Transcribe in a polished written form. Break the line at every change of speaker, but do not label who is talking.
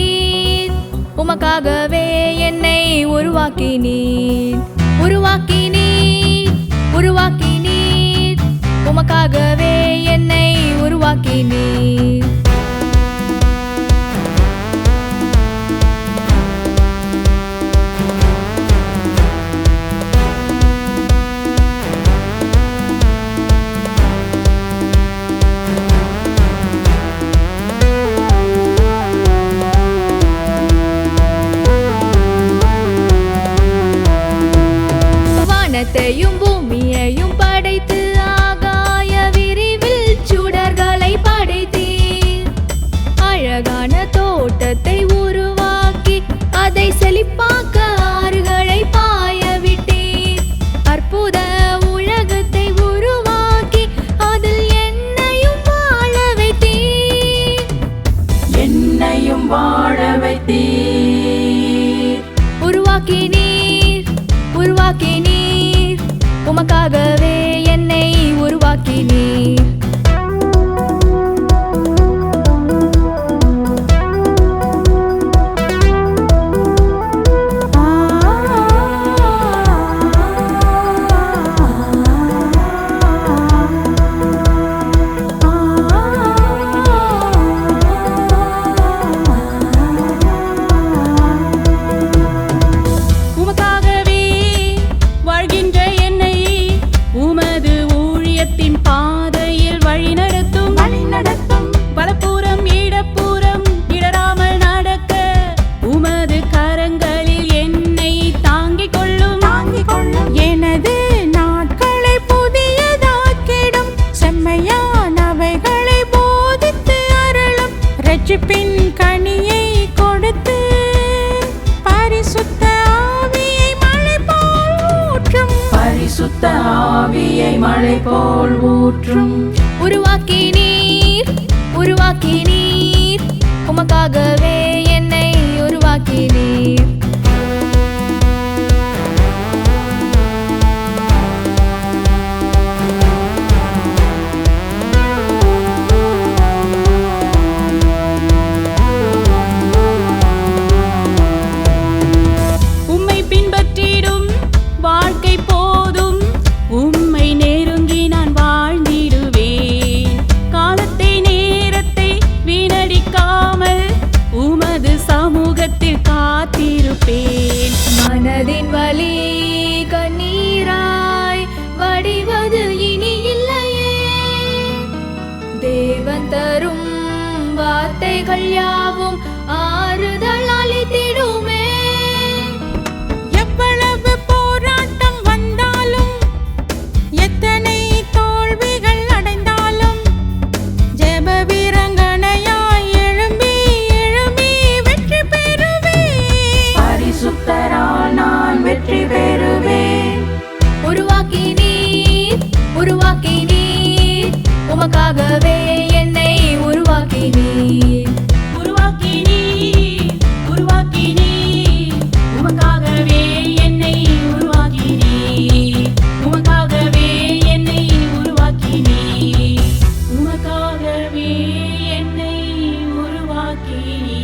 உருவாக்கினீர், உமக்காகவே என்னை உருவாக்கினீர். உருவாக்கினீர், உருவாக்கினீர், உமக்காகவே என்னை உருவாக்கினீர். வானத்தையும் பூமியையும் படைத்து ஆகாய விரிவில் சுடர்களை படைத்தீர். அழகான தோட்டத்தை உருவாக்கி அதை செழிப்பாக்க ஆறுகளை பாய விட்டீர். அற்புத உலகத்தை உருவாக்கி அதில் என்னையும் வாழ வைத்தீர்.
என்னையும் வாழ வைத்தீர்.
உருவாக்கினீர், உருவாக்கினீர், உமக்காகவே என்னை உருவாக்கினீர்.
பின் கனியை கொடுத்து பரிசுத்த ஆவியை மழை போல் ஊற்றும்.
பரிசுத்த ஆவியை மழை போல் ஊற்றும்.
உருவாக்கினீர், உருவாக்கினீர், உமக்காகவே என்னை உருவாக்கினீர். மனதின் வலி கண்ணீராய் வடிவது இனி இல்லையே. தேவன் தரும் வார்த்தைகள் யாவும் ஆறுதல் அளித்திடுமே.
எவ்வளவு போராட்டம் வந்தாலும், எத்தனை தோல்விகள் அடைந்தாலும், ஜெப வீரங்கனையாய் எழும்பி எழும்பி வெற்றி பெறுவேன்.
பரிசுத்தரால் நான் வெற்றி பெறுவேன்.
உருவாக்கினீர், உருவாக்கினீர், உமக்காகவே என்னை உருவாக்கினீர்.
உருவாக்கினீர், உருவாக்கினீர், உமக்காகவே என்னை உருவாக்கினீர். உமக்காகவே என்னை உருவாக்கினீர். உமக்காகவே என்னை உருவாக்கினீர்.